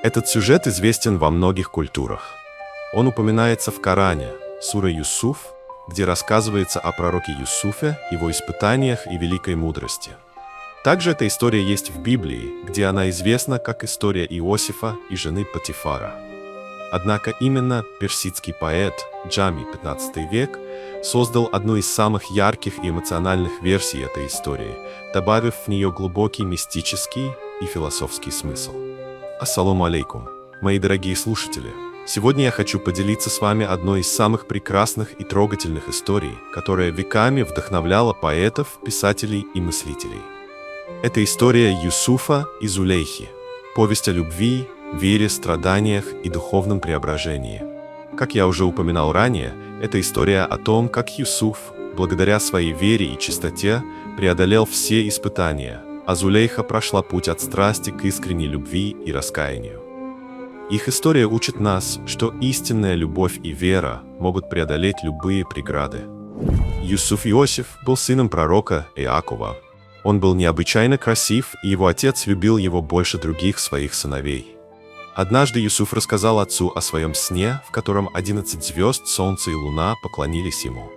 Этот сюжет известен во многих культурах. Он упоминается в Коране, сура Юсуф, где рассказывается о пророке Юсуфе, его испытаниях и великой мудрости. Также эта история есть в Библии, где она известна как история Иосифа и жены Потифара. Однако именно персидский поэт Джами, 15 век, создал одну из самых ярких и эмоциональных версий этой истории, добавив в нее глубокий мистический и философский смысл. Ассаламу алейкум, мои дорогие слушатели! Сегодня я хочу поделиться с вами одной из самых прекрасных и трогательных историй, которая веками вдохновляла поэтов, писателей и мыслителей. Это история Юсуфа и Зулейхи, повесть о любви, вере, страданиях и духовном преображении. Как я уже упоминал ранее, это история о том, как Юсуф, благодаря своей вере и чистоте, преодолел все испытания, а Зулейха прошла путь от страсти к искренней любви и раскаянию. Их история учит нас, что истинная любовь и вера могут преодолеть любые преграды. Юсуф Иосиф был сыном пророка Иакова. Он был необычайно красив, и его отец любил его больше других своих сыновей. Однажды Юсуф рассказал отцу о своем сне, в котором 11 звезд, солнце и луна поклонились ему.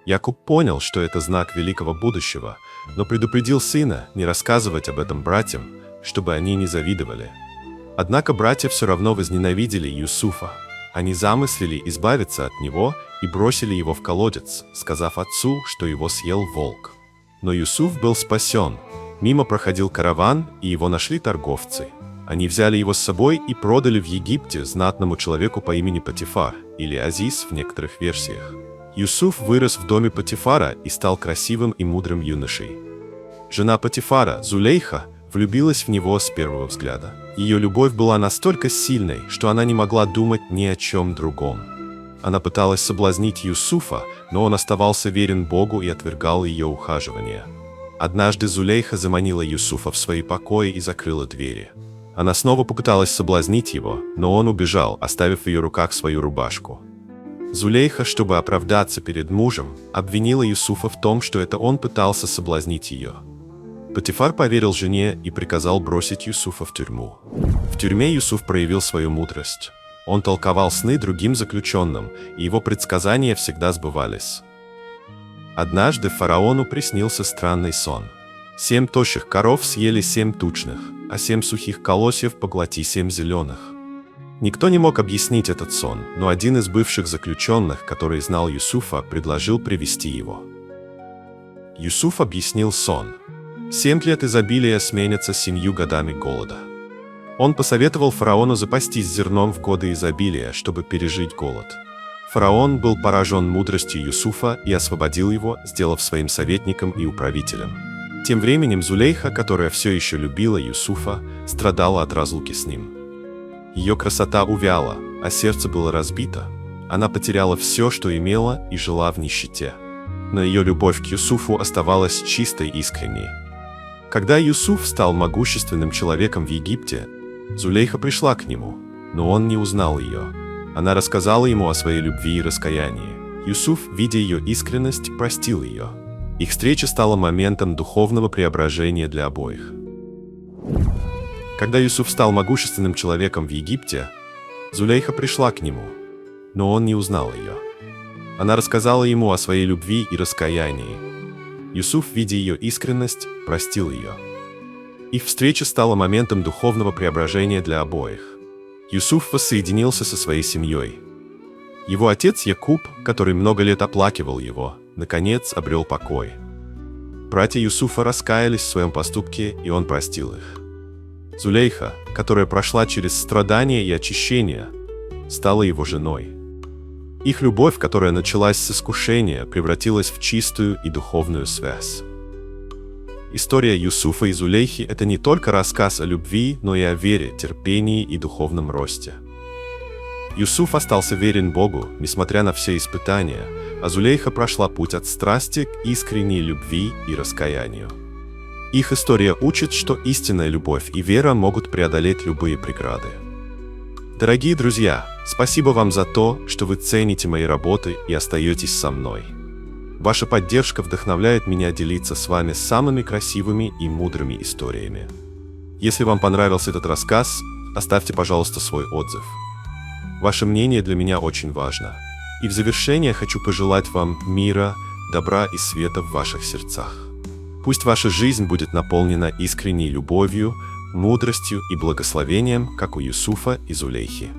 Якуб понял, что это знак великого будущего, но предупредил сына не рассказывать об этом братьям, чтобы они не завидовали. Однако братья все равно возненавидели Юсуфа. Они замыслили избавиться от него и бросили его в колодец, сказав отцу, что его съел волк. Но Юсуф был спасен. Мимо проходил караван, и его нашли торговцы. Они взяли его с собой и продали в Египте знатному человеку по имени Потифар, или Азиз в некоторых версиях. Юсуф вырос в доме Потифара и стал красивым и мудрым юношей. Жена Потифара, Зулейха, влюбилась в него с первого взгляда. Ее любовь была настолько сильной, что она не могла думать ни о чем другом. Она пыталась соблазнить Юсуфа, но он оставался верен Богу и отвергал ее ухаживания. Однажды Зулейха заманила Юсуфа в свои покои и закрыла двери. Она снова попыталась соблазнить его, но он убежал, оставив в ее руках свою рубашку. Зулейха, чтобы оправдаться перед мужем, обвинила Юсуфа в том, что это он пытался соблазнить ее. Потифар поверил жене и приказал бросить Юсуфа в тюрьму. В тюрьме Юсуф проявил свою мудрость. Он толковал сны другим заключенным, и его предсказания всегда сбывались. Однажды фараону приснился странный сон. 7 тощих коров съели 7 тучных, а 7 сухих колосьев поглоти 7 зеленых. Никто не мог объяснить этот сон, но один из бывших заключенных, который знал Юсуфа, предложил привести его. Юсуф объяснил сон. 7 лет изобилия сменятся 7 годами голода. Он посоветовал фараону запастись зерном в годы изобилия, чтобы пережить голод. Фараон был поражен мудростью Юсуфа и освободил его, сделав своим советником и управителем. Тем временем Зулейха, которая все еще любила Юсуфа, страдала от разлуки с ним. Ее красота увяла, а сердце было разбито. Она потеряла все, что имела, и жила в нищете. Но ее любовь к Юсуфу оставалась чистой и искренней. Когда Юсуф стал могущественным человеком в Египте, Зулейха пришла к нему, но он не узнал ее. Она рассказала ему о своей любви и раскаянии. Юсуф, видя ее искренность, простил ее. Их встреча стала моментом духовного преображения для обоих. Когда Юсуф стал могущественным человеком в Египте, Зулейха пришла к нему, но он не узнал ее. Она рассказала ему о своей любви и раскаянии. Юсуф, видя ее искренность, простил ее. Их встреча стала моментом духовного преображения для обоих. Юсуф воссоединился со своей семьей. Его отец Якуб, который много лет оплакивал его, наконец обрел покой. Братья Юсуфа раскаялись в своем поступке, и он простил их. Зулейха, которая прошла через страдания и очищение, стала его женой. Их любовь, которая началась с искушения, превратилась в чистую и духовную связь. История Юсуфа и Зулейхи – это не только рассказ о любви, но и о вере, терпении и духовном росте. Юсуф остался верен Богу, несмотря на все испытания, а Зулейха прошла путь от страсти к искренней любви и раскаянию. Их история учит, что истинная любовь и вера могут преодолеть любые преграды. Дорогие друзья, спасибо вам за то, что вы цените мои работы и остаетесь со мной. Ваша поддержка вдохновляет меня делиться с вами самыми красивыми и мудрыми историями. Если вам понравился этот рассказ, оставьте, пожалуйста, свой отзыв. Ваше мнение для меня очень важно. И в завершение хочу пожелать вам мира, добра и света в ваших сердцах. Пусть ваша жизнь будет наполнена искренней любовью, мудростью и благословением, как у Юсуфа и Зулейхи.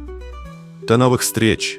До новых встреч!